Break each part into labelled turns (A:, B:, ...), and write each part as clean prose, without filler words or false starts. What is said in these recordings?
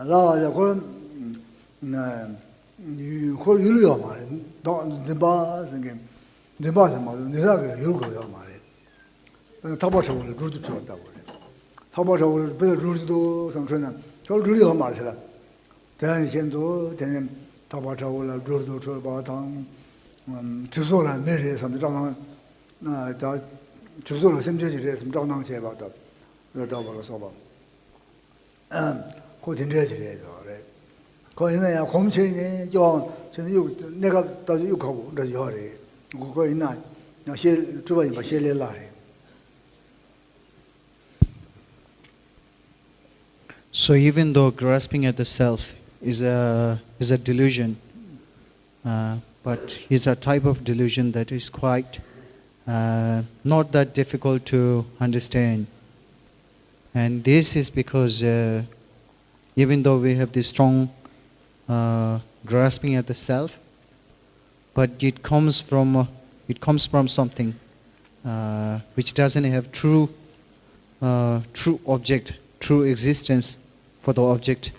A: 나와야 그 유료야 말이야. 너 생게 네바서 말이야. 네가게 요거야 말이야. 타바서를 루트 쳤다고 그래. 타바서를 배 루트도 상처나. 저 루리가 말이야. 대한신도 대한 타바서를 루트도 쳐봐당 주소라 매리 섬 장당 다 주소를 심지지를 섬 장당 제바다. 그러다 버려서 봐. 고된대지래요. 거기는 공체네 저 저는 내가 다 욕하고 그래서 하래. 그거 있나? 실 주변에 뭐 실례라래.
B: So even though grasping at the self is a delusion, but it's a type of delusion that is quite not that difficult to understand. And this is because even though we have this strong grasping at the self, but it comes from something which doesn't have true object, true existence for the object.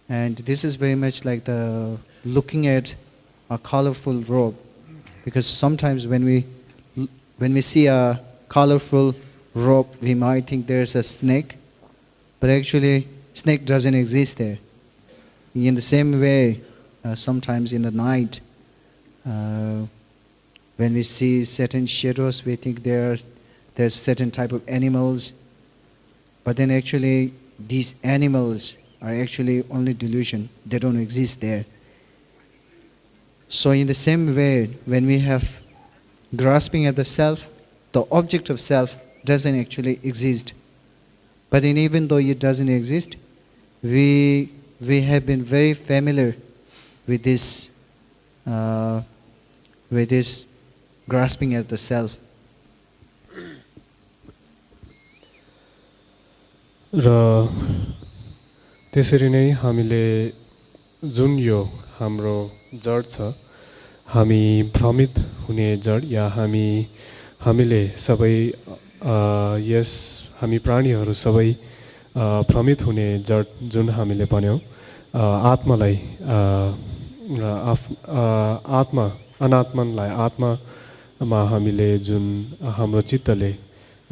B: And this is very much like the looking at a colorful robe, because sometimes when we see a colorful robe, we might think there's a snake, but actually snake doesn't exist there. In the same way, sometimes in the night, when we see certain shadows, we think there's certain type of animals, but then actually these animals are actually only delusion. They don't exist there. So in the same way, when we have grasping at the self, the object of self doesn't actually exist. But even though it doesn't exist, we have been very familiar with this grasping at the self.
C: र त्यसरी नै हामीले जुन यो हाम्रो जड छ, हामी भ्रमित हुने जड या हामीले सबै हामी प्राणीहरू सबै भ्रमित हुने जड जुन हामीले भन्यौं, आत्मालाई अनात्मलाई आत्मामा हामीले जुन हाम्रो चित्तले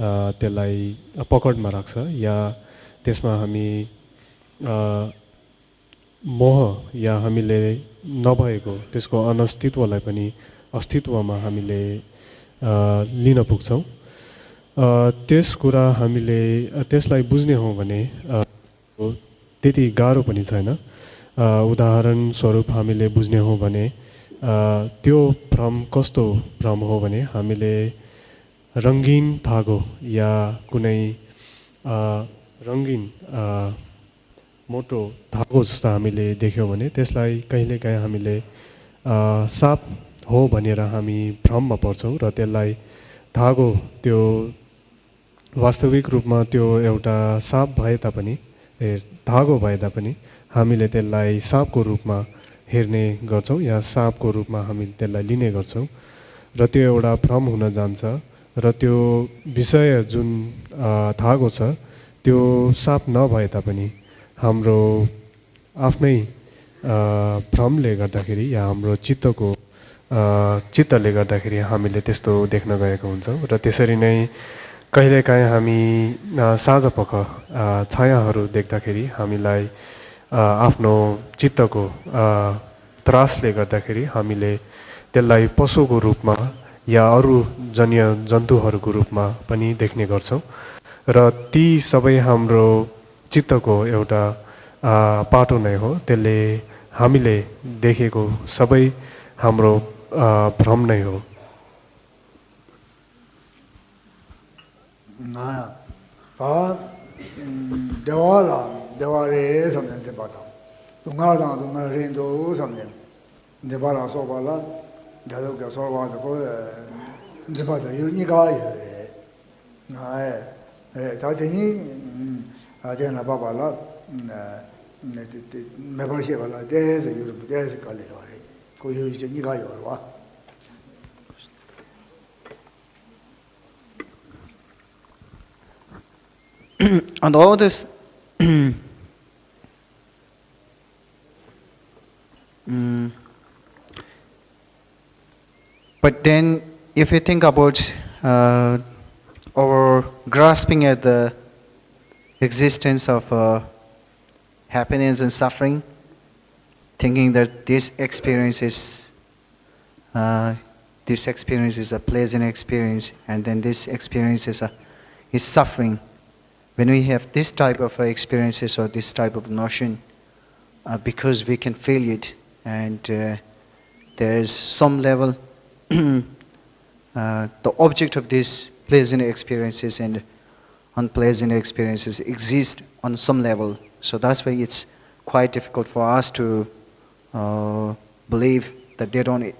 C: त्यसलाई पकडमा राख्छ या त्यसमा हामी मोह या हामीले नभएको त्यसको अनस्तित्वलाई पनि अस्तित्वमा हामीले लिन पुग्छौं। त्यस कुरा हामीले त्यसलाई बुझ्ने हो भने त्यति गाह्रो पनि छैन। उदाहरण स्वरूप हामीले बुझ्ने हो भने त्यो भ्रम कस्तो भ्रम हो भने हामीले रंगीन धागो या कुनै रंगीन मोटो धागो जस्तो हामीले देख्यौं भने त्यसलाई कहिलेकाहीँ हामीले साप हो भनेर हामी भ्रममा पर्छौं र त्यसलाई धागो त्यो वास्तविक रूपमा त्यो एउटा साप भए तापनि धागो भए तापनि हामीले त्यसलाई सापको रूपमा हेर्ने गर्छौं या सापको रूपमा हामीले त्यसलाई लिने गर्छौं र त्यो एउटा भ्रम हुन जान्छ र त्यो विषय जुन धागो छ त्यो साप नभए तापनि हाम्रो आफ्नै भ्रमले गर्दाखेरि या हाम्रो चित्तले गर्दाखेरि हामीले त्यस्तो देख्न गएको हुन्छौं र त्यसरी नै कहिलेकाहीँ हामी साँझपख छायाहरू देख्दाखेरि हामीलाई आफ्नो चित्तको त्रासले गर्दाखेरि हामीले त्यसलाई पशुको रूपमा या अरू जन्य जन्तुहरूको रूपमा पनि देख्ने गर्छौं र ती सबै हाम्रो चित्तको एउटा पाटो नै हो। त्यसले हामीले देखेको सबै हाम्रो भ्रम नै हो।
A: देवारे समझने से बात 동가랑 렌도 삼년 이제 봐라 소발라 자도가 소발도 거 이제 봐도 유니가 예 나에 그래 다더니 아제나 봐발라 매버시 발라 대서 유럽 대서 갈래요 그 이제 니가 요와
B: and all this But then, if you think about our grasping at the existence of happiness and suffering, thinking that this experience is a pleasant experience, and then this experience is suffering. When we have this type of experiences or this type of notion, because we can feel it, and there is some level, the object of these pleasant experiences and unpleasant experiences exist on some level. So that's why it's quite difficult for us to believe that they don't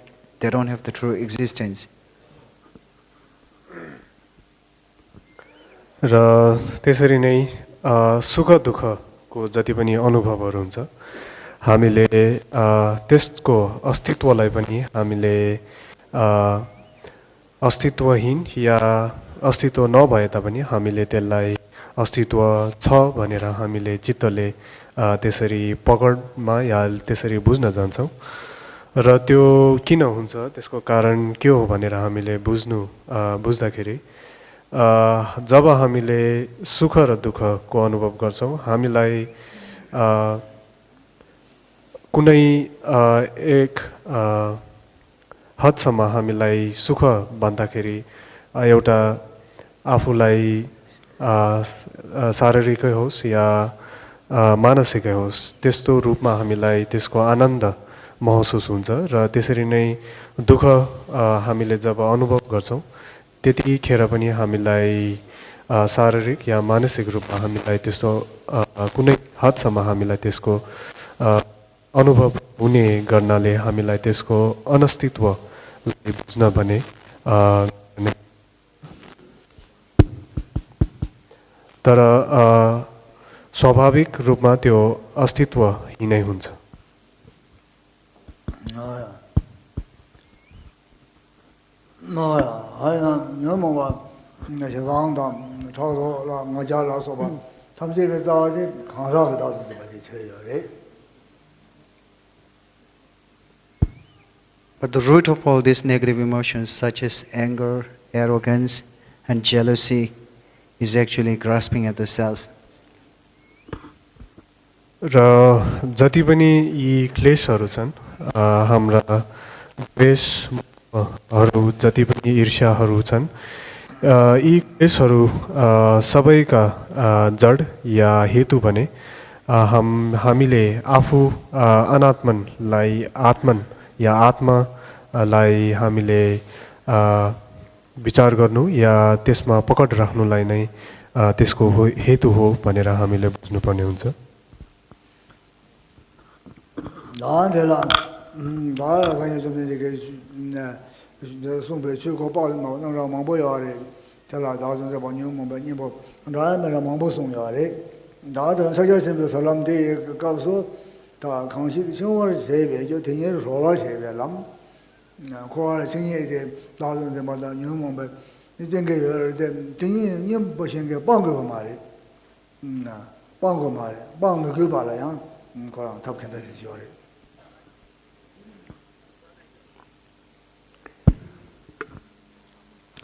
B: have the true existence.
C: र त्यसरी नै सुख दुःखको जति पनि अनुभवहरू हुन्छ हामीले त्यसको अस्तित्वलाई पनि हामीले अस्तित्वहीन या अस्तित्व नभए तापनि हामीले त्यसलाई अस्तित्व छ भनेर हामीले चित्तले त्यसरी पकडमा या त्यसरी बुझ्न जान्छौँ र त्यो किन हुन्छ त्यसको कारण के हो भनेर हामीले बुझ्दाखेरि जब हामीले सुख र दुःखको अनुभव गर्छौँ हामीलाई कुनै एक हदसम्म हामीलाई सुख भन्दाखेरि एउटा आफूलाई शारीरिकै होस् या मानसिकै होस् त्यस्तो रूपमा हामीलाई त्यसको आनन्द महसुस हुन्छ र त्यसरी नै दुःख हामीले जब अनुभव गर्छौँ त्यतिखेर पनि हामीलाई शारीरिक या मानसिक रूपमा हामीलाई त्यस्तो कुनै हदसम्म हामीलाई त्यसको अनुभव हुने गर्नाले हामीलाई त्यसको अनस्तित्वलाई बुझ्न भने तर स्वाभाविक रूपमा त्यो अस्तित्वहीनै हुन्छ
B: But the root of all these negative emotions, such as anger, arrogance, and jealousy, is actually grasping at the self.
C: र जति पनि यी क्लेशहरू छन् हाम्रा द्वेषहरू जति पनि ईर्ष्याहरू छन् यी क्लेशहरू सबैका जड या हेतु भने हामीले आफू अनात्मनलाई आत्मन या आत्मालाई हामीले विचार गर्नु या त्यसमा पकड राख्नुलाई नै त्यसको हेतु हो भनेर हामीले बुझ्नुपर्ने हुन्छ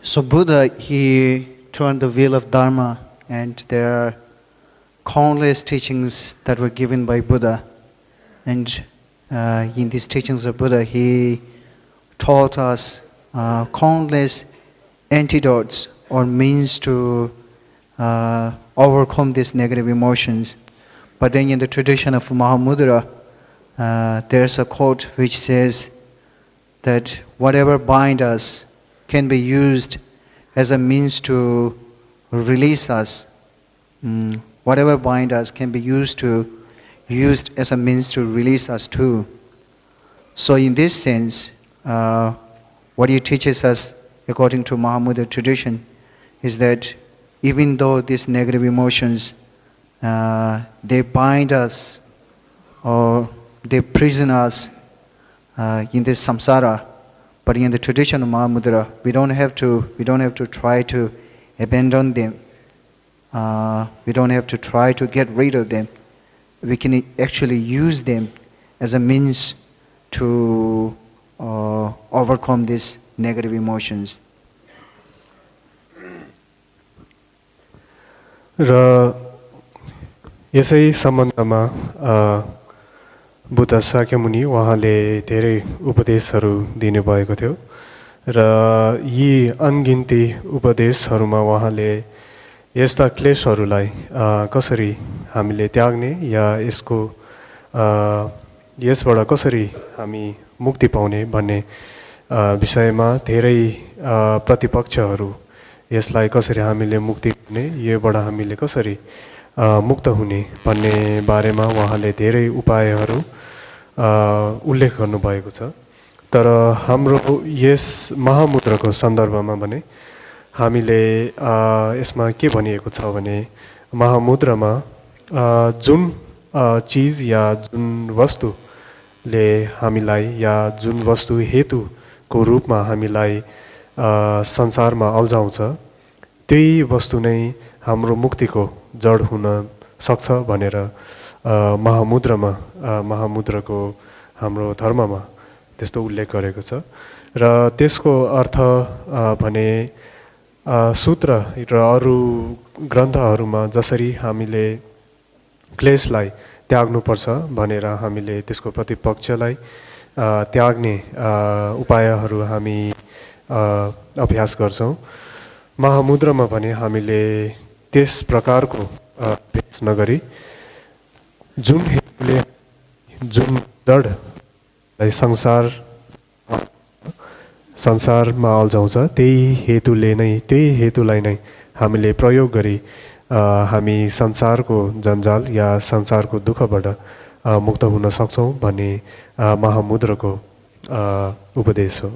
B: So Buddha, he turned the wheel of Dharma, and there are countless teachings that were given by Buddha. And in these teachings of Buddha, he taught us countless antidotes or means to overcome these negative emotions. But then in the tradition of Mahamudra, there's a quote which says that whatever binds us can be used as a means to release us. Whatever binds us can be used as a means to release us too. So in this sense, what he teaches us, according to Mahamudra tradition, is that even though these negative emotions, they bind us or they prison us in this samsara, but in the tradition of Mahamudra, we don't have to try to abandon them. We don't have to try to get rid of them. We can actually use them as a means to overcome these negative emotions.
C: र यसै सम्बन्धमा बुद्ध शाक्यमुनि उहाँले धेरै उपदेशहरू दिनुभएको थियो र यी अनगिन्ती उपदेशहरूमा उहाँले यस्ता क्लेशहरूलाई कसरी हामीले त्याग्ने या यसबाट कसरी हामी मुक्ति पाउने भन्ने विषयमा धेरै प्रतिपक्षहरू यसलाई कसरी हामीले मुक्ति हुने योबाट हामीले कसरी मुक्त हुने भन्ने बारेमा उहाँले धेरै उपायहरू उल्लेख गर्नुभएको छ। तर हाम्रो यस महामुद्राको सन्दर्भमा भने हामीले यसमा के भनिएको छ भने महामुद्रामा जुन चिज या जुन वस्तुले हामीलाई या जुन वस्तु हेतुको रूपमा हामीलाई संसारमा अल्झाउँछ त्यही वस्तु नै हाम्रो मुक्तिको जड हुन सक्छ भनेर महामुद्राको हाम्रो धर्ममा त्यस्तो उल्लेख गरेको छ। र त्यसको अर्थ भने सूत्र र अरू ग्रन्थहरूमा जसरी हामीले क्लेशलाई त्याग्नुपर्छ भनेर हामीले त्यसको प्रतिपक्षलाई त्याग्ने उपायहरू हामी अभ्यास गर्छौँ। महामुद्रामा भने हामीले त्यस प्रकारको अभ्यास नगरी जुन हेतुले जुन दडलाई संसारमा अल्झाउँछ त्यही हेतुलाई नै हामीले प्रयोग गरी हामी संसारको जन्जाल या संसारको दुःखबाट मुक्त हुन सक्छौँ भन्ने महामुद्राको उपदेश हो।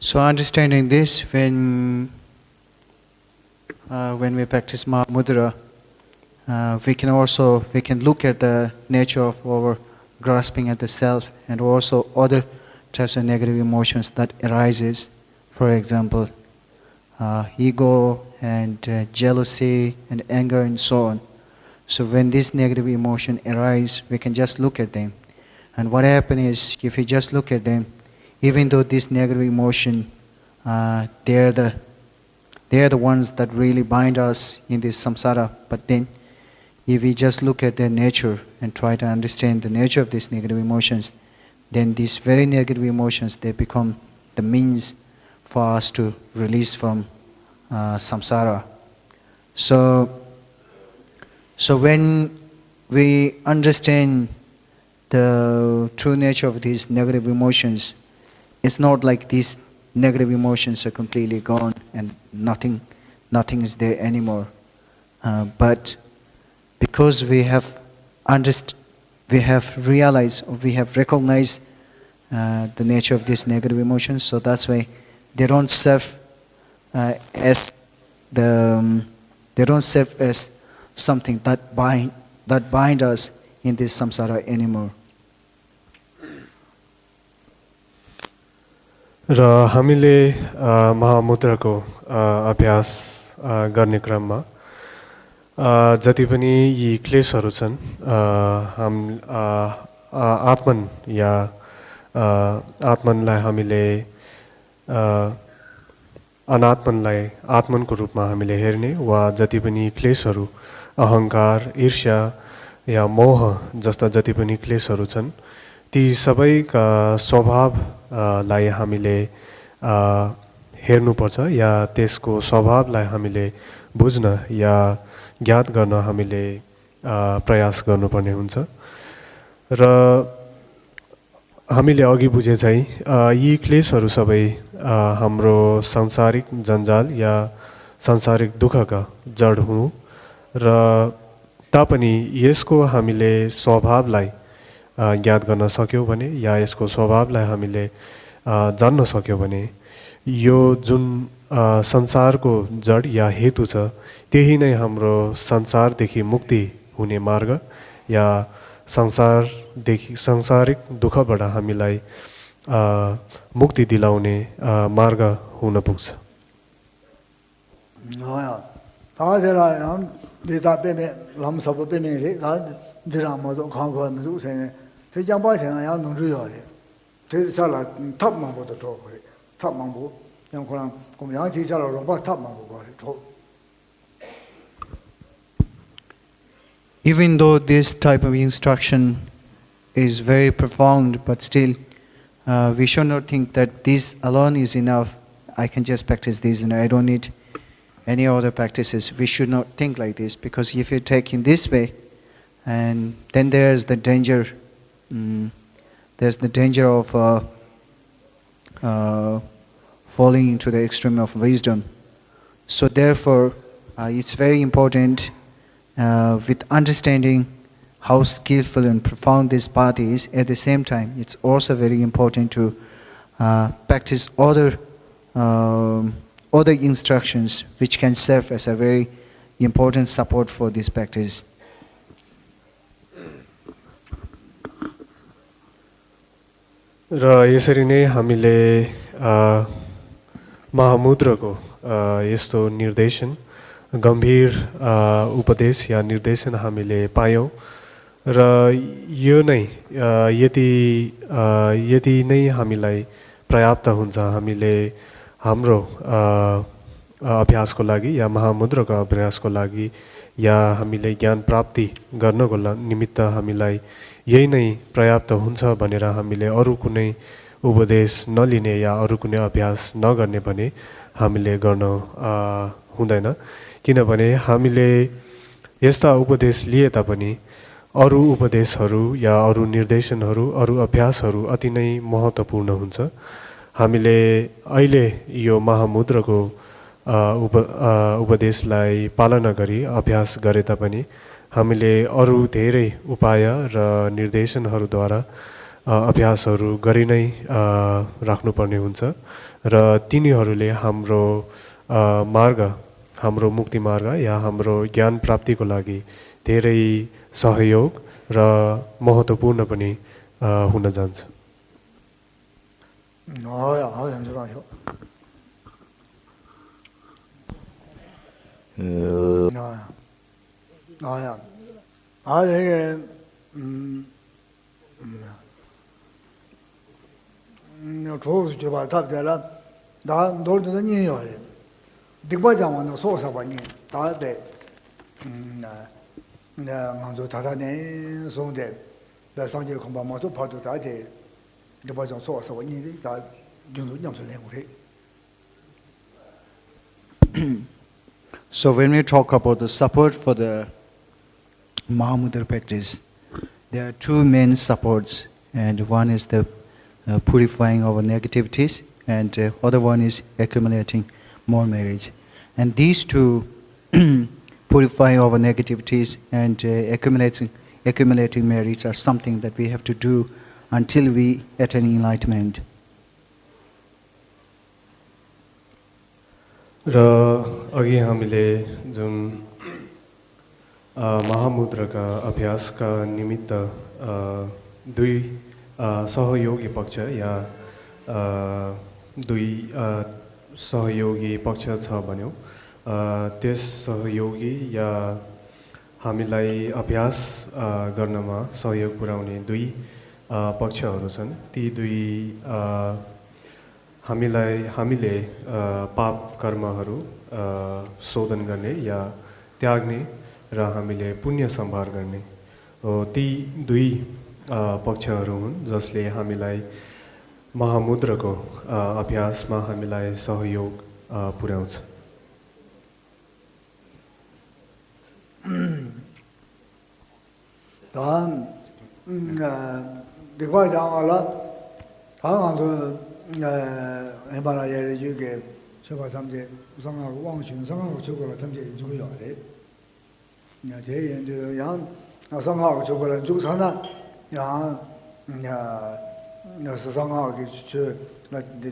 B: So understanding this, when we practice Mahamudra, we can look at the nature of our grasping at the self and also other types of negative emotions that arises. For example, ego and jealousy and anger and so on. So when this negative emotion arise, we can just look at them. And what happens is, if we just look at them, even though this negative emotion, they are the ones that really bind us in this samsara. But then, if we just look at their nature and try to understand the nature of these negative emotions, then these very negative emotions, they become the means for us to release from samsara. So when we understand the true nature of these negative emotions, it's not like these negative emotions are completely gone and nothing is there anymore. But because we have realized, or we have recognized the nature of these negative emotions, so that's why they don't serve as something that bind us in this samsara anymore.
C: र हामीले महामुद्राको अभ्यास गर्ने क्रममा जति पनि यी क्लेशहरू छन् आत्मनलाई हामीले अनात्मनलाई आत्मनको रूपमा हामीले हेर्ने वा जति पनि क्लेशहरू अहङ्कार ईर्ष्या या मोह जस्ता जति पनि क्लेशहरू छन् ती सबैका स्वभावलाई हामीले हेर्नुपर्छ या त्यसको स्वभावलाई हामीले बुझ्न या ज्ञात गर्न हामीले प्रयास गर्नुपर्ने हुन्छ। र हामीले अघि बुझे चाहिँ यी क्लेशहरू सबै हाम्रो सांसारिक जन्जाल या सांसारिक दुःखका जड हुँ र तापनि यसको हामीले स्वभावलाई ज्ञात गर्न सक्यौँ भने या यसको स्वभावलाई हामीले जान्न सक्यौँ भने यो जुन संसारको जड या हेतु छ त्यही नै हाम्रो संसारदेखि मुक्ति हुने मार्ग या सांसारिक दुःखबाट हामीलाई मुक्ति दिलाउने मार्ग हुन पुग्छ
B: Even though this type of instruction is very profound, but still we should not think that this alone is enough. I can just practice this and I don't need any other practices. We should not think like this, because if you take in this way, and then there's the danger. There's the danger of falling into the extreme of wisdom. So therefore, it's very important with understanding how skillful and profound this path is. At the same time, it's also very important to practice other instructions which can serve as a very important support for this practice.
C: र यसरी नै हामीले महामुद्रको यस्तो निर्देशन गम्भीर उपदेश या निर्देशन हामीले पायौँ र यो नै यति नै हामीलाई पर्याप्त हुन्छ हामीले हाम्रो अभ्यासको लागि या महामुद्रको अभ्यासको लागि या हामीले ज्ञान प्राप्ति गर्नको निमित्त हामीलाई यही नै पर्याप्त हुन्छ भनेर हामीले अरू कुनै उपदेश नलिने या अरू कुनै अभ्यास नगर्ने भने हामीले गर्न हुँदैन किनभने हामीले यस्ता उपदेश लिए तापनि अरू उपदेशहरू या अरू निर्देशनहरू अरू अभ्यासहरू अति नै महत्त्वपूर्ण हुन्छ हामीले अहिले यो महामुद्रको उपदेशलाई पालना गरी अभ्यास गरे तापनि हामीले अरू धेरै उपाय र निर्देशनहरूद्वारा अभ्यासहरू गरि नै राख्नुपर्ने हुन्छ र तिनीहरूले हाम्रो मार्ग हाम्रो मुक्ति मार्ग या हाम्रो ज्ञान प्राप्तिको लागि धेरै सहयोग र महत्त्वपूर्ण पनि हुन जान्छ
B: So when we talk about the support for the Mahamudra practice, there are two main supports, and one is the purifying our negativities, and other one is accumulating more merits. And these two, purifying our negativities and accumulating merits, are something that we have to do until we attain enlightenment.
C: र अघि हामीले जुन महामुद्रका अभ्यासका निमित्त दुई सहयोगी पक्ष या दुई सहयोगी पक्ष छ भन्यौं त्यस सहयोगी या हामीलाई अभ्यास गर्नमा सहयोग पुर्याउने दुई पक्षहरू छन् ती दुई हामीले पाप कर्महरू शोधन गर्ने या त्याग्ने र हामीले पुण्य सम्भार गर्ने हो ती दुई पक्षहरू हुन् जसले हामीलाई महामुद्रको अभ्यासमा हामीलाई सहयोग पुर्याउँछ
A: देखो जाओ वाला 방안도 에바라야의 유게 저거 삼제 상하고 왕신 상하고 저거를 삼제 주고요. 야 대연도 양 상하고 저거를 주고 사나 야 상하고 저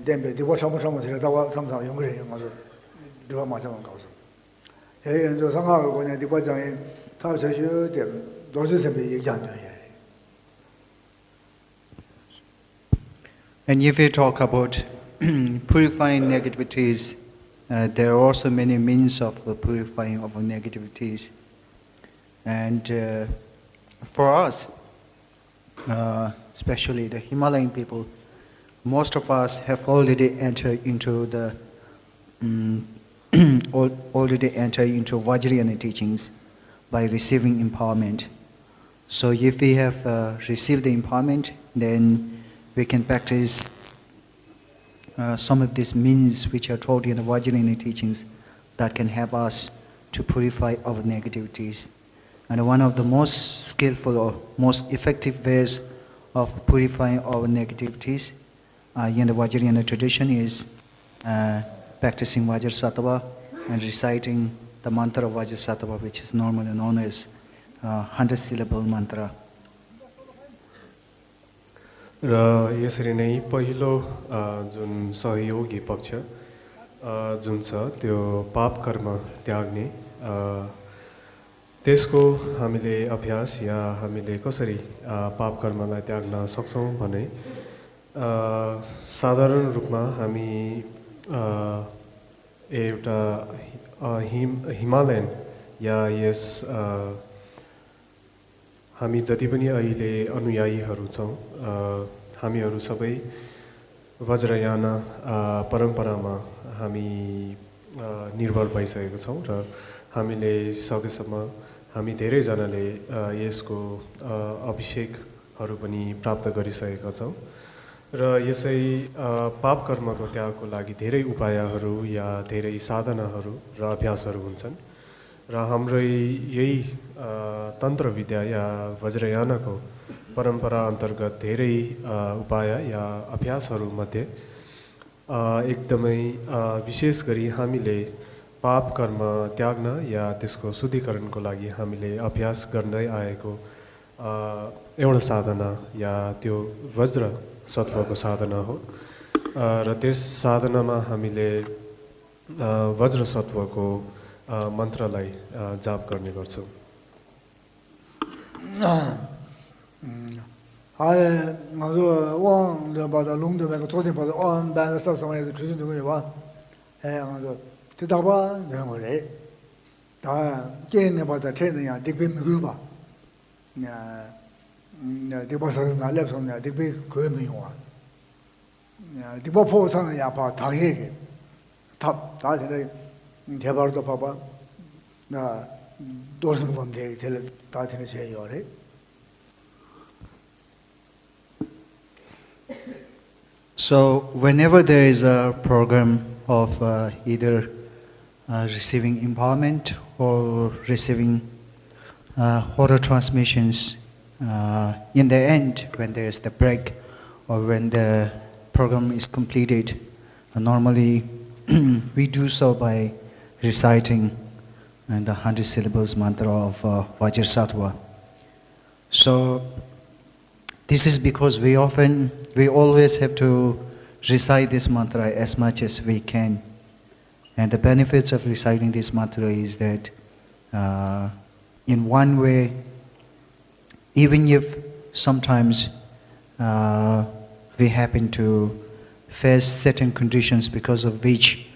A: 덴베 디고 참고 데려다가 상상 연결해 가지고 누가 맞아만 가서 대연도 상하고 그냥 디고장에 다 저셔 된 노즈세베 얘기 안 돼요.
B: And if we talk about purifying negativities, there are also many means of purifying of negativities. And for us, especially the Himalayan people, most of us have already entered into the already entered into Vajrayana teachings by receiving empowerment. So if we have received the empowerment, then we can practice some of these means which are taught in the Vajrayana teachings that can help us to purify our negativities. And one of the most skillful or most effective ways of purifying our negativities in the Vajrayana tradition is practicing Vajrasattva and reciting the mantra of Vajrasattva, which is normally known as 100-syllable mantra.
C: र यसरी नै पहिलो जुन सहयोगी पक्ष जुन छ त्यो पाप कर्म त्याग्ने त्यसको हामीले अभ्यास या हामीले कसरी पाप कर्मलाई त्याग्न सक्छौं भने साधारण रूपमा हामी एउटा हिमालयन या यस हामी जति पनि अहिले अनुयायीहरू छौं हामीहरू सबै वज्रयान परम्परामा हामी निर्भर भइसकेको छौं र हामीले सकेसम्म हामी धेरै जनाले यसको अभिषेकहरू पनि प्राप्त गरिसकेका छौं र यसै पाप कर्मको त्यागको लागि धेरै उपायहरू या धेरै साधनाहरू र अभ्यासहरू हुन्छन् र हाम्रो यही तन्त्र विद्या या वज्रयानको परम्परा अन्तर्गत धेरै उपाय या अभ्यासहरू मध्ये एकदमै विशेष गरी हामीले पाप कर्म त्याग्न या त्यसको शुद्धिकरणको लागि हामीले अभ्यास गर्दै आएको एउटा साधना या त्यो वज्र सत्वको साधना हो र त्यस साधनामा हामीले वज्र सत्वको मन्त्रलाई जाप गर्ने गर्छौं
A: 아예 맞아 왕도 받아 롱도 받고 토대 받아 온 반에서 상황에서 주진도 거기 와 맞아 대답아 내가 뭐래 다 깨는 받아 채는야 되게 먹어 봐 야 대바서 날렵서냐 되게 거면 와 야 대바 포상은 야파 당해게 다 되네 대바로도 봐봐 나 도스는 건데 다 되네 제요래
B: So whenever there is a program of either receiving empowerment or receiving auto transmissions, in the end, when there is the break or when the program is completed, normally we do so by reciting the 100 syllables mantra of Vajrasattva. So this is because we always have to recite this mantra as much as we can. And the benefits of reciting this mantra is that in one way, even if sometimes we happen to face certain conditions because of which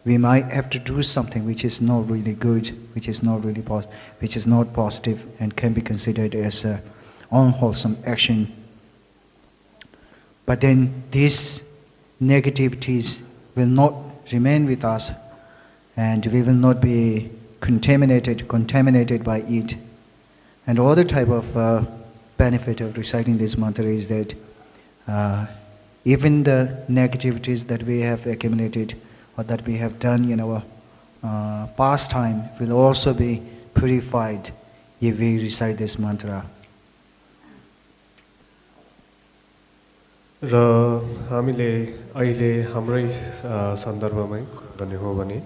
B: we might have to do something which is not really good, which is not positive and can be considered as a unwholesome action. But then these negativities will not remain with us and we will not be contaminated by it. And the other type of benefit of reciting this mantra is that even the negativities that we have accumulated or that we have done in our past time will also be purified if we recite this mantra.
C: र हामीले अहिले हाम्रै सन्दर्भमै गर्ने हो भने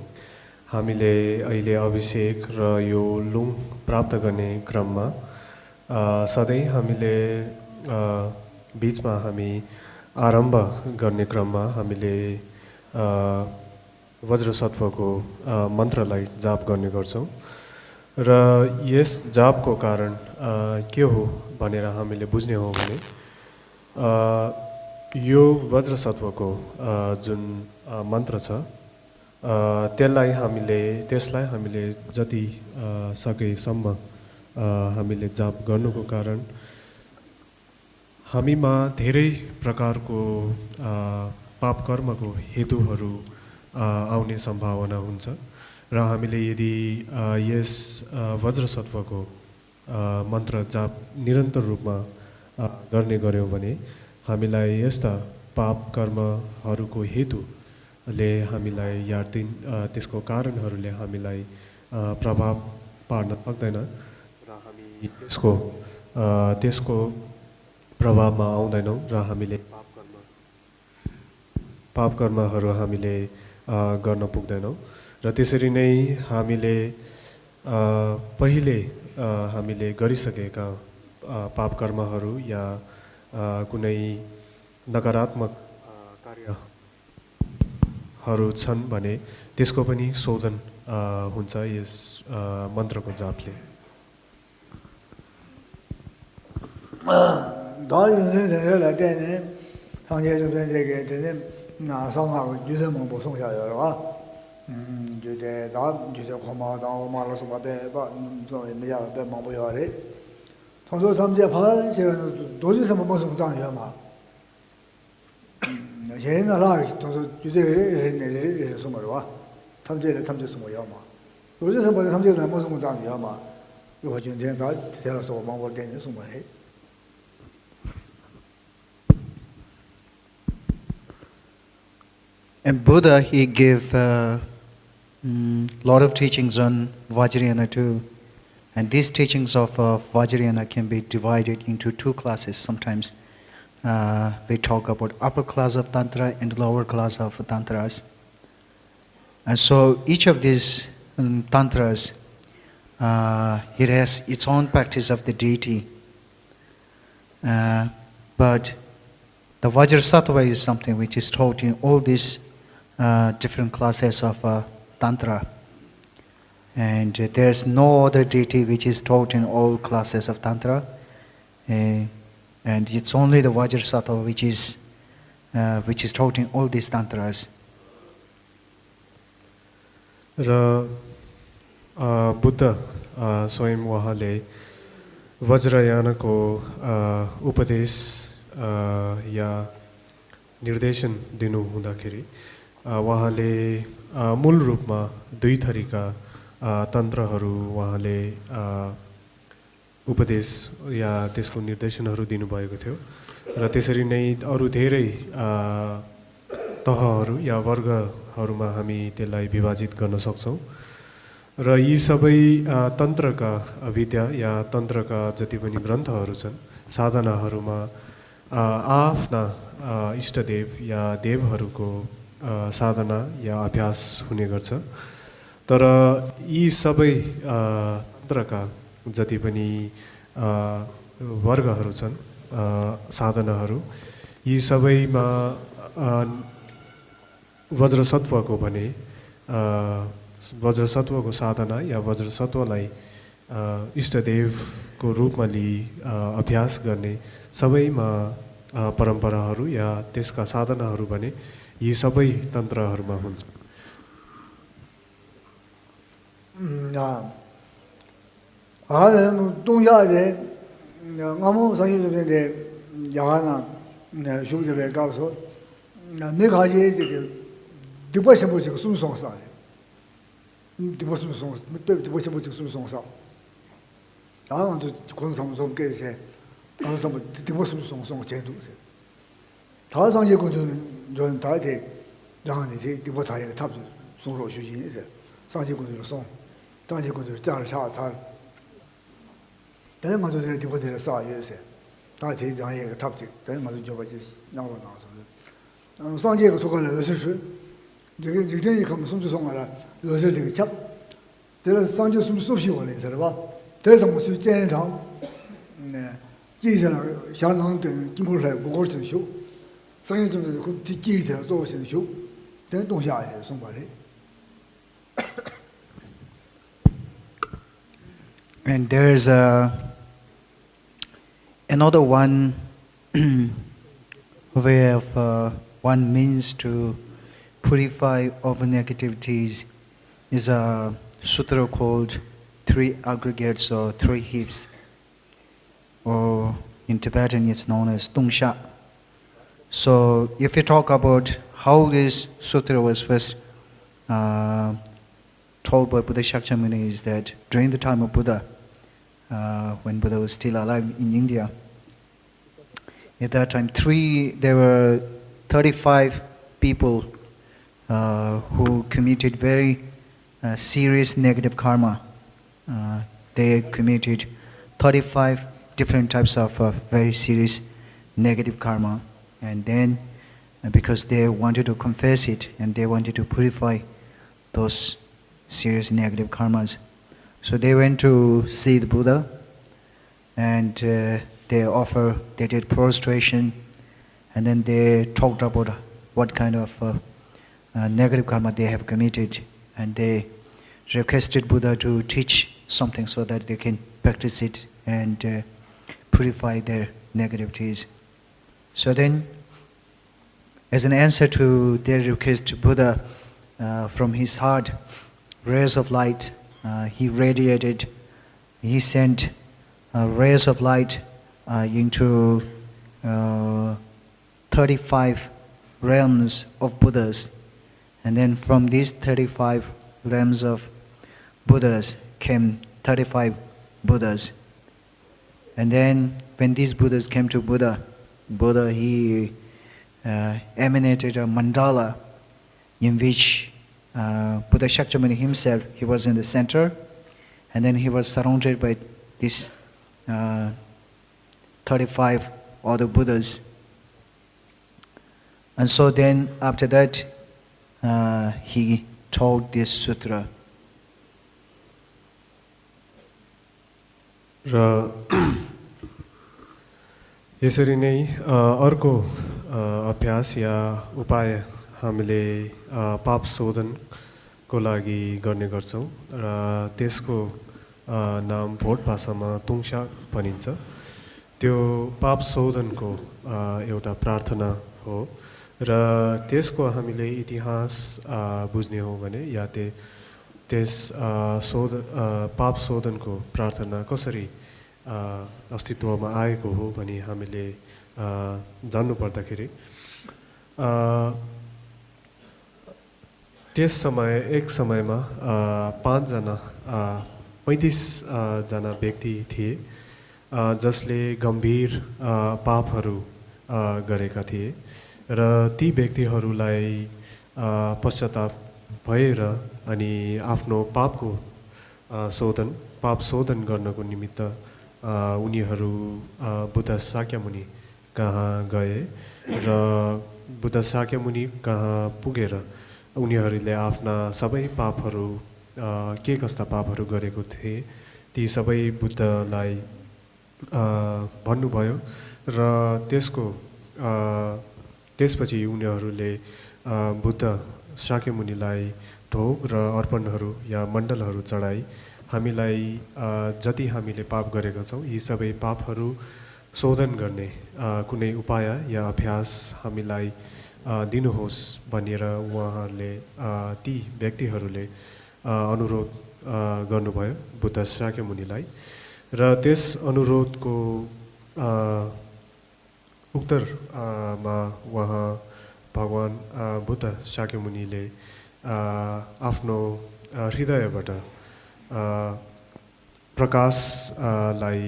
C: हामीले अहिले अभिषेक र यो लुङ प्राप्त गर्ने क्रममा सधैँ हामीले बीचमा हामी आरम्भ गर्ने क्रममा हामीले वज्रसत्वको मन्त्रलाई जाप गर्ने गर्छौँ र यस जापको कारण के हो भनेर हामीले बुझ्ने हो भने यो वज्रसत्वको जुन मन्त्र छ त्यसलाई हामीले जति सकेसम्म हामीले जाप गर्नुको कारण हामीमा धेरै प्रकारको पाप कर्मको हेतुहरू आउने सम्भावना हुन्छ र हामीले यदि यस वज्रसत्वको मन्त्र जाप निरन्तर रूपमा गर्ने गर्यौँ भने हामीलाई यस्ता पाप कर्महरूको हेतुले हामीलाई या त्यसको कारणहरूले हामीलाई प्रभाव पार्न सक्दैन र हामी त्यसको प्रभावमा आउँदैनौँ र हामीले पाप कर्महरू हामीले गर्न पुग्दैनौँ र त्यसरी नै हामीले पहिले हामीले गरिसकेका पाप कर्महरू या कुनै नकारात्मक कार्यहरू छन् भने त्यसको पनि शोधन हुन्छ यस मन्त्रको जापले
B: And Buddha, he gave lot of teachings on Vajrayana too. And these teachings of Vajrayana can be divided into two classes. Sometimes we talk about upper class of Tantra and lower class of Tantras. And so each of these Tantras, it has its own practice of the deity. But the Vajrasattva is something which is taught in all these different classes of Tantra. And there's no other deity which is taught in all classes of Tantra. And it's only the Vajrasattva which is taught in all these Tantras.
C: र बुद्ध स्वयं उहाँले वज्रयानको उपदेश या निर्देशन दिनु हुँदाखेरि उहाँले मूल रूपमा दुई थरीका तन्त्रहरू उहाँले उपदेश या त्यसको निर्देशनहरू दिनुभएको थियो र त्यसरी नै अरू धेरै तहहरू या वर्गहरूमा हामी त्यसलाई विभाजित गर्न सक्छौँ र यी सबै तन्त्रका विद्या या तन्त्रका जति पनि ग्रन्थहरू छन् साधनाहरूमा आफ्ना इष्टदेव या देवहरूको साधना या अभ्यास हुने गर्छ तर यी सबै तन्त्रका जति पनि वर्गहरू छन् साधनाहरू यी सबैमा वज्रसत्वको भने वज्रसत्वको साधना या वज्रसत्वलाई इष्टदेवको रूपमा लिई अभ्यास गर्ने सबैमा परम्पराहरू या त्यसका साधनाहरू भने यी सबै तन्त्रहरूमा हुन्छ
A: 다提讲一个 topic， 等马上就把这拿过拿上。上节个做个热水，这个天一看我们送就送来了，热水这个吃，这个上节送手皮过来是吧？这什么是健长，接下来香港等经过来不过生修，上节就是接下来做生修，等东西也送过来。
B: And there's another one way of one means to purify of negativities is a sutra called 3 aggregates or 3 heaps, or in Tibetan it's known as Tungsha. So if you talk about how this sutra was first told by Buddha Shakyamuni, is that during the time of Buddha, when Buddha was still alive in India, at that time there were 35 people who committed very serious negative karma. They committed 35 different types of very serious negative karma, and then because they wanted to confess it and they wanted to purify those serious negative karmas, so they went to see the Buddha, and they did prostration, and then they talked about what kind of negative karma they have committed, and they requested Buddha to teach something so that they can practice it and purify their negativities. So then, as an answer to their request, Buddha, from his heart, rays of light, he sent rays of light into 35 realms of Buddhas, and then from these 35 realms of Buddhas came 35 Buddhas. And then when these Buddhas came to Buddha, he emanated a mandala in which Buddha Shakyamuni himself, he was in the center, and then he was surrounded by these 35 other Buddhas. And so then after that, he taught this sutra.
C: र यसरी नै अर्को अभ्यास या उपाय हामीले पाप शोधनको लागि गर्ने गर्छौं र त्यसको नाम भोट भाषामा तुङशा भनिन्छ। त्यो पाप शोधनको एउटा प्रार्थना हो र त्यसको हामीले इतिहास बुझ्ने हो भने या त्यस पाप शोधनको प्रार्थना कसरी अस्तित्वमा आएको हो भनी हामीले जान्नु पर्दाखेरि त्यस समय एक समयमा 35 जना व्यक्ति थिए जसले गम्भीर पापहरू गरेका थिए र ती व्यक्तिहरूलाई पश्चाताप भएर अनि आफ्नो पाप शोधन गर्नको निमित्त उनीहरू बुद्ध शाक्यमुनि कहाँ गए र बुद्ध शाक्यमुनि कहाँ पुगेर उनीहरूले आफ्ना सबै पापहरू के कस्ता पापहरू गरेको थिए ती सबै बुद्धलाई भन्नुभयो र त्यसपछि उनीहरूले बुद्ध शाक्यमुनिलाई ढोग र अर्पणहरू या मण्डलहरू चढाई हामीलाई जति हामीले पाप गरेका छौं यी सबै पापहरू शोधन गर्ने कुनै उपाय या अभ्यास हामीलाई दिनुहोस् भनेर उहाँहरूले ती व्यक्तिहरूले अनुरोध गर्नुभयो बुद्ध शाक्यमुनिलाई र त्यस अनुरोधको उत्तरमा उहाँ भगवान बुद्ध शाक्यमुनिले आफ्नो हृदयबाट प्रकाशलाई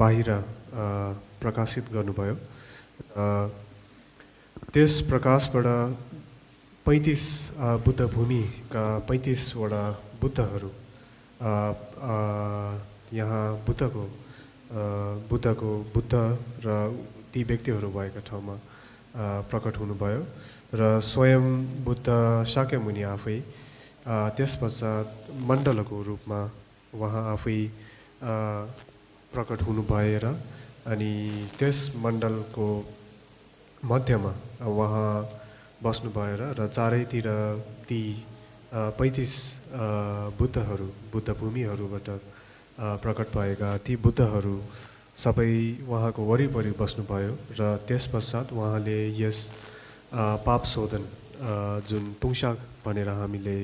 C: बाहिर प्रकाशित गर्नुभयो। त्यस प्रकाशबाट 35 बुद्ध भूमिका 35 वटा बुद्धहरू यहाँ बुद्ध र ती व्यक्तिहरू भएका ठाउँमा प्रकट हुनुभयो र स्वयं बुद्ध शाक्यमुनि आफै त्यसपश्चात मण्डलको रूपमा उहाँ आफै प्रकट हुनु भएर अनि त्यस मण्डलको मध्यमा उहाँ बस्नु भएर र चारैतिर ती 35 बुद्धहरू बुद्ध भूमिहरूबाट प्रकट भएका ती बुद्धहरू सबै उहाँको वरिपरि बस्नुभयो र त्यसपश्चात उहाँले यस पाप शोधन जुन तुङशाक भनेर हामीले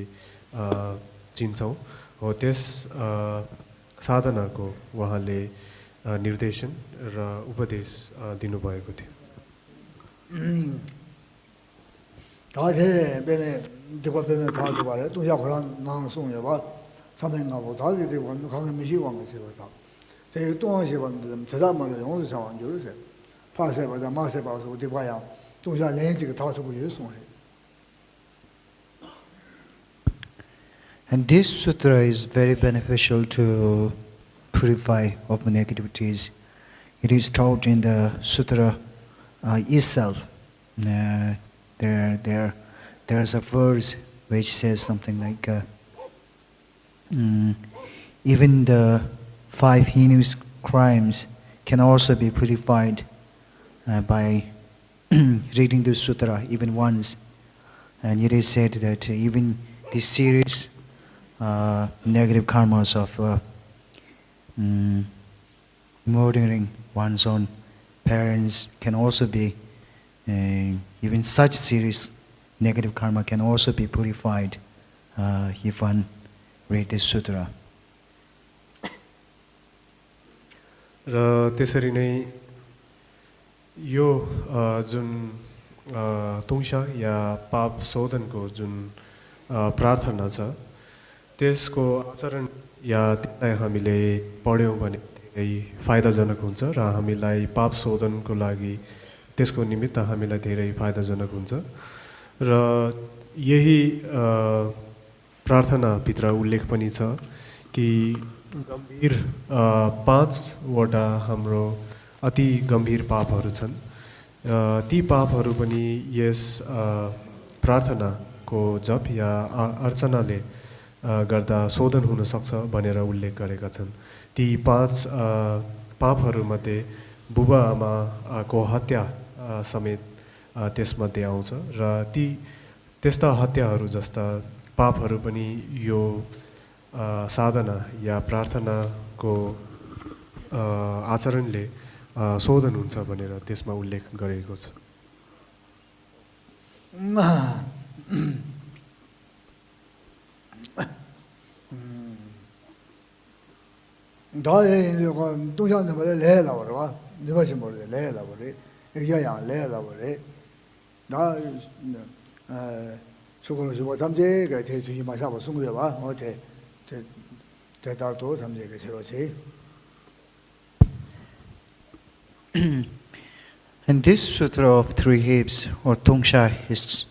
C: चिन्छौँ हो त्यस साधनाको उहाँले निर्देशन र उपदेश दिनुभएको थियो
A: 다제 배에 되고 배에 가도 말해 또 약간 나송해 봐 사명하고 다들 되고 가면 미시고 것이 봐 제 동안시 봤는데 제다만 영어도 상황 저러세 파세바다 마세바서 어디 봐야 동자 내지가 다 두고 예송해
B: And this sutra is very beneficial to purify of negativities. It is taught in the sutra itself. There's a verse which says something like, even the 5 heinous crimes can also be purified by reading the sutra even once. And it is said that even this serious negative karmas of murdering one's own parents can also be, even such serious negative karma can also be purified if one read this sutra.
C: र त्यसरी नै यो जुन तुङशा या पाप शोधनको जुन प्रार्थना छ त्यसको आचरण या त्यसलाई हामीले पढ्यौँ भने धेरै फाइदाजनक हुन्छ र हामीलाई पाप शोधनको लागि त्यसको निमित्त हामीलाई धेरै फाइदाजनक हुन्छ र यही प्रार्थनाभित्र उल्लेख पनि छ कि गम्भीर 5 वटा हाम्रो अति गम्भीर पापहरू छन् ती पापहरू पनि यस प्रार्थनाको जप या अर्चनाले गर्दा शोधन हुन सक्छ भनेर उल्लेख गरेका छन् ती 5 पापहरूमध्ये बुबा आमाको हत्या समेत त्यसमध्ये आउँछ र ती त्यस्ता हत्याहरू जस्ता पापहरू पनि यो साधना या प्रार्थनाको आचरणले शोधन हुन्छ भनेर त्यसमा उल्लेख गरेको छ
A: 다에 이거 동상도 말에 내라 그러와 네가 좀 모르게 내라 그래 이게야 내라 그래 나 저거는 저 담제가 대주지 마셔봐 숨겨 봐 어때 대달도 담제가 저러지
B: And this sutra of 3 hips or Tungsha is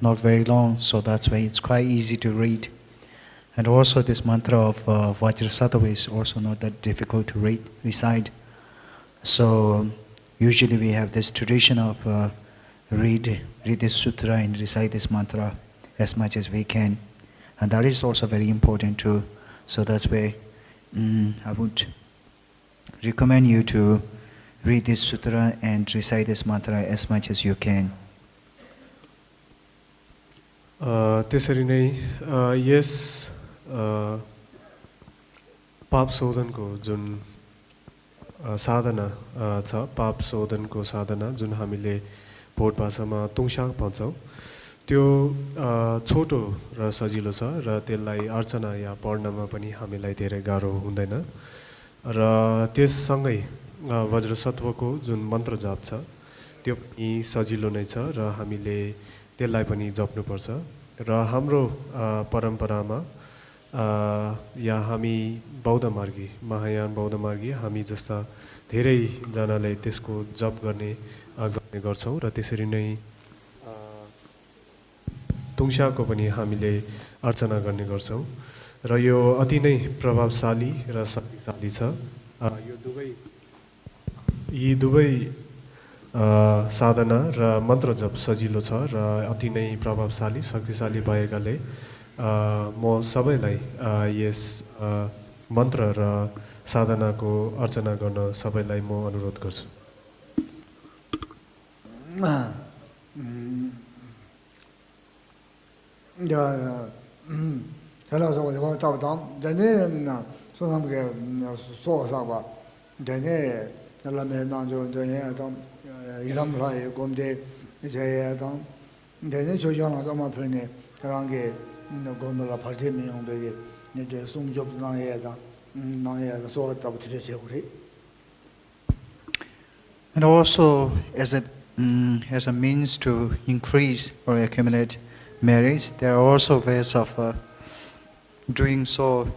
B: not very long, so that's why it's quite easy to read. And also this mantra of Vajrasattva is also not that difficult to recite. So usually we have this tradition of read this sutra and recite this mantra as much as we can. And that is also very important too. So that's why I would recommend you to read this sutra and recite this mantra as much as you can.
C: त्यसरी नै यस पाप शोधनको जुन साधना छ पाप शोधनको साधना जुन हामीले vote भाषामा तुङशाक भन्छौँ त्यो छोटो र सजिलो छ र त्यसलाई अर्चना या पढ्नमा पनि हामीलाई धेरै गाह्रो हुँदैन र त्यससँगै वज्रसत्वको जुन मन्त्र जाप छ त्यो पनि सजिलो नै छ र हामीले त्यसलाई पनि जप्नुपर्छ र हाम्रो परम्परामा या हामी बौद्ध मार्गी महायान बौद्ध मार्गी हामी जस्ता धेरैजनाले त्यसको जप गर्ने गर्छौँ र त्यसरी नै तुङशाको पनि हामीले अर्चना गर्ने गर्छौँ र यो अति नै प्रभावशाली र शक्तिशाली छ। यी दुवै साधना र मन्त्र जप सजिलो छ र अति नै प्रभावशाली शक्तिशाली भएकाले म सबैलाई यस मन्त्र र साधनाको अर्चना गर्न सबैलाई म अनुरोध गर्छु।
B: And also, as a means to increase or accumulate merits, there are also ways of doing so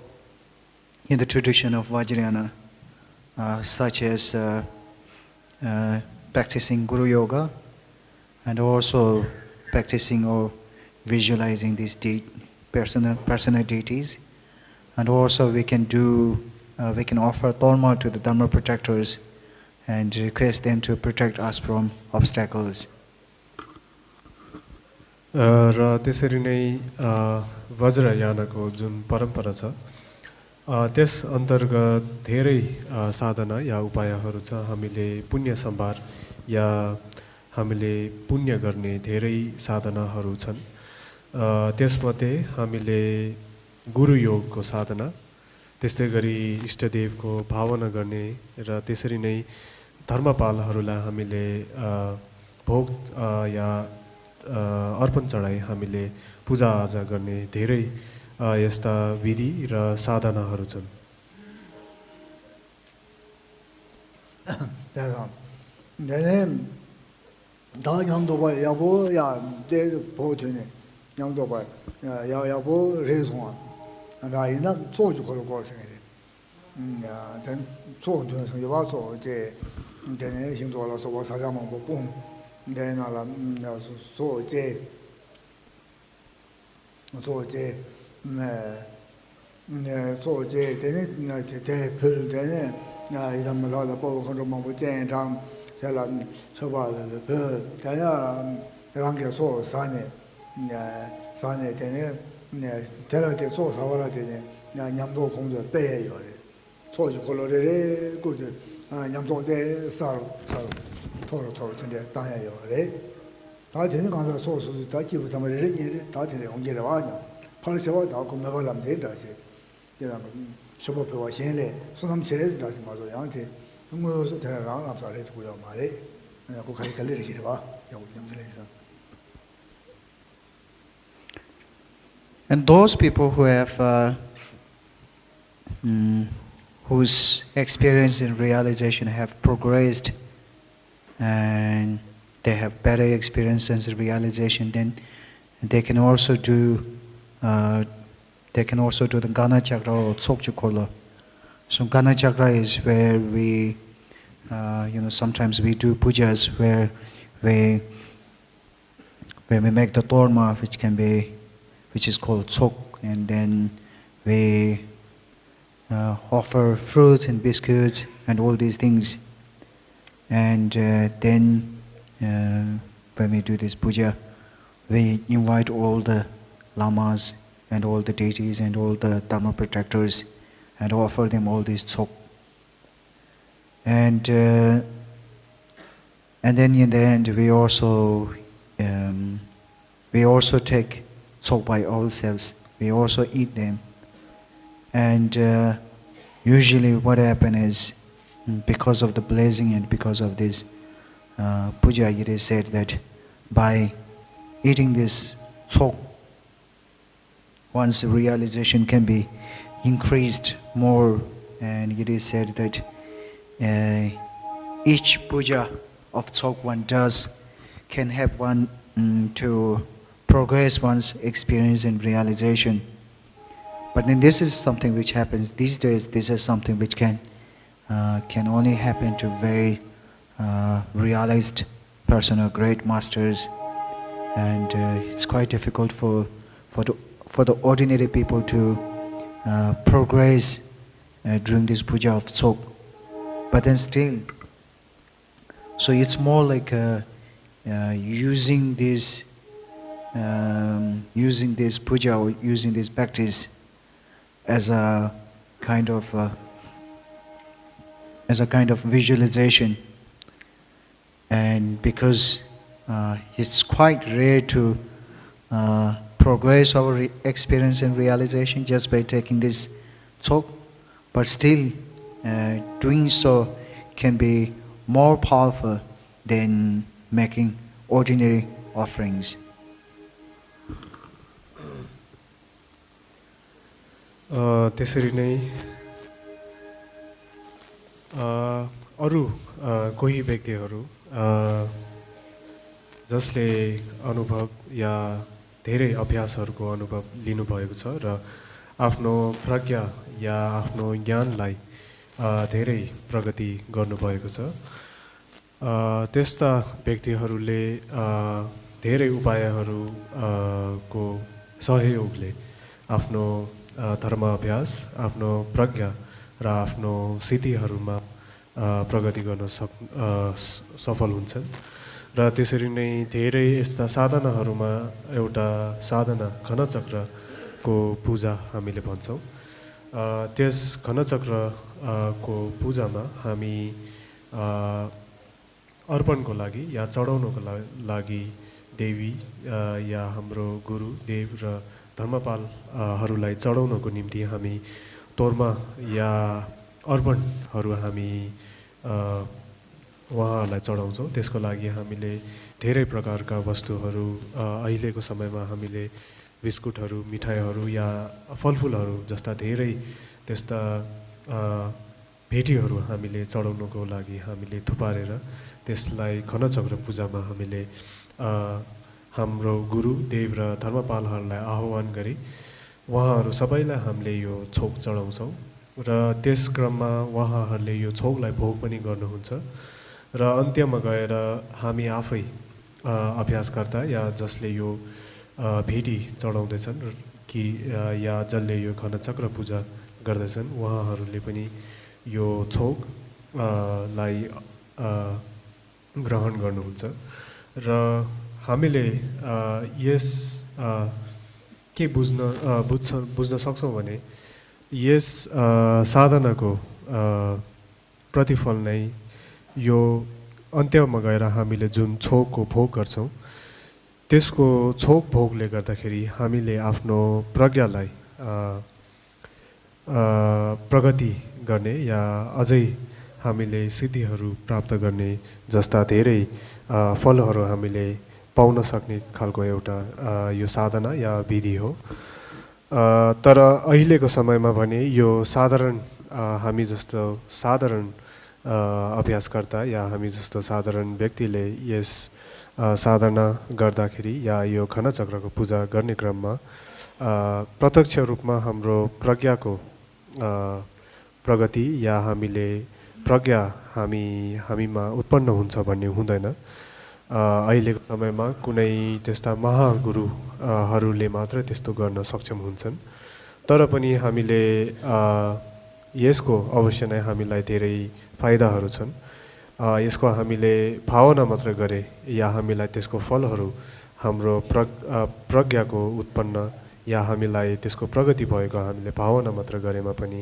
B: in the tradition of Vajrayana, such as practicing Guru Yoga, and also practicing or visualizing these personal deities. And also we can offer Torma to the Dharma protectors and request them to protect us from obstacles.
C: र त्यसरी नै वज्रयानको जुन परम्परा छ त्यस अन्तर्गत धेरै साधना या उपायहरू छ। हामीले पुण्य सम्भार या हामीले पुण्य गर्ने धेरै साधनाहरू छन्। त्यसमध्ये हामीले गुरु योगको साधना, त्यस्तै गरी इष्टदेवको भावना गर्ने र त्यसरी नै धर्मपालहरूलाई हामीले भोग या अर्पण चढाई हामीले पूजाआजा गर्ने धेरै यस्ता विधि र साधनाहरू छन्।
B: And those people who have whose experience in realization have progressed and they have better experiences in realization, then they can also do the Gana Chakra or Tsokchu Kola. So Gana Chakra is where we, sometimes we do pujas where we make the torma, which is called Tsok, and then we offer fruits and biscuits and all these things. And then when we do this puja, we invite all the lamas and all the deities and all the dharma protectors and offer them all these tsok. And then in the end, we also take tsok by ourselves. We also eat them. And usually what happens is, because of the blessing and because of this puja, it is said that by eating this tsok, one's realization can be increased more. And it is said that each puja of tsok one does can help one to progress one's experience and realization. But then this is something which happens these days. This is something which can only happen to very realized person or great masters, and it's quite difficult for the ordinary people to progress during this puja of Tsok. But then still, so it's more like using this puja or using this practice as a kind of visualization. And because it's quite rare to progress our experience and realization just by taking this talk, but still doing so can be more powerful than making ordinary offerings.
C: त्यसरी नै अरू कोही व्यक्तिहरू जसले अनुभव या धेरै अभ्यासहरूको अनुभव लिनुभएको छ र आफ्नो प्रज्ञा या आफ्नो ज्ञानलाई धेरै प्रगति गर्नुभएको छ, त्यस्ता व्यक्तिहरूले धेरै उपायहरूको सहयोगले आफ्नो धर्म अभ्यास, आफ्नो प्रज्ञा र आफ्नो सिद्धिहरूमा प्रगति गर्न सफल हुन्छन्। र त्यसरी नै धेरै यस्ता साधनाहरूमा एउटा साधना घनचक्रको पूजा हामीले भन्छौँ। त्यस घनचक्रको पूजामा हामी अर्पणको लागि या चढाउनको लागि देवी या हाम्रो गुरु देव र धर्मपालहरूलाई चढाउनको निम्ति हामी तोर्मा या अर्पणहरू हामी उहाँहरूलाई चढाउँछौँ। त्यसको लागि हामीले धेरै प्रकारका वस्तुहरू, अहिलेको समयमा हामीले बिस्कुटहरू, मिठाईहरू या फलफुलहरू जस्ता धेरै त्यस्ता भेटीहरू हामीले चढाउनको लागि हामीले थुपारेर त्यसलाई घनचक्र पूजामा हामीले हाम्रो गुरु देव र धर्मपालहरूलाई आह्वान गरी उहाँहरू सबैलाई हामीले यो छोक चढाउँछौँ र त्यस क्रममा उहाँहरूले यो छोकलाई भोग पनि गर्नुहुन्छ र अन्त्यमा गएर हामी आफै अभ्यासकर्ता या जसले यो भेटी चढाउँदैछन् कि या जसले यो घनचक्र पूजा गर्दैछन् उहाँहरूले पनि यो छोकलाई ग्रहण गर्नुहुन्छ। र हामीले यस के बुझ्न सक्छौँ भने यस साधनाको प्रतिफल नै यो अन्त्यमा गएर हामीले जुन छोकको भोग गर्छौँ त्यसको छोक भोगले गर्दाखेरि हामीले आफ्नो प्रज्ञालाई प्रगति गर्ने या अझै हामीले सिद्धिहरू प्राप्त गर्ने जस्ता धेरै फलहरू हामीले पाउन सक्ने खालको एउटा यो साधना या विधि हो। तर अहिलेको समयमा भने यो साधारण हामी जस्तो साधारण अभ्यासकर्ता या हामी जस्तो साधारण व्यक्तिले यस साधना गर्दाखेरि या यो घनचक्रको पूजा गर्ने क्रममा प्रत्यक्ष रूपमा हाम्रो प्रज्ञाको प्रगति या हामीले प्रज्ञा हामीमा उत्पन्न हुन्छ भन्ने हुँदैन। अहिलेको समयमा कुनै त्यस्ता महागुरुहरूले मात्र त्यस्तो गर्न सक्षम हुन्छन्। तर पनि हामीले यसको अवश्य नै हामीलाई धेरै फाइदाहरू छन्। यसको हामीले भावना मात्र गरे या हामीलाई त्यसको फलहरू हाम्रो प्रज्ञाको उत्पन्न या हामीलाई त्यसको प्रगति भएको हामीले भावना मात्र गरेमा पनि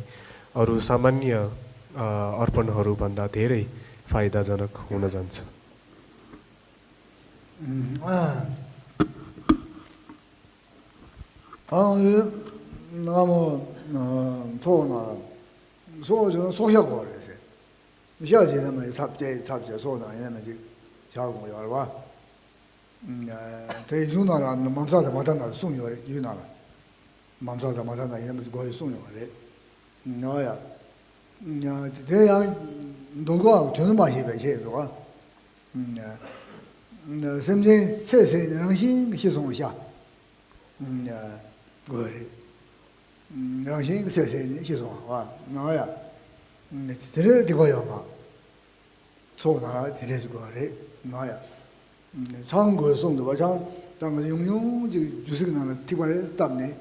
C: अरू सामान्य अर्पणहरू भन्दा धेरै फाइदाजनक हुन जान्छ।
A: semjen sese rangshin shisong xia gore rangshin sese shisong wa na ya tere de goyo ma so na tere gore na ya sang go song de ba chang dang yong yong ji ju se na ti ba le dam ne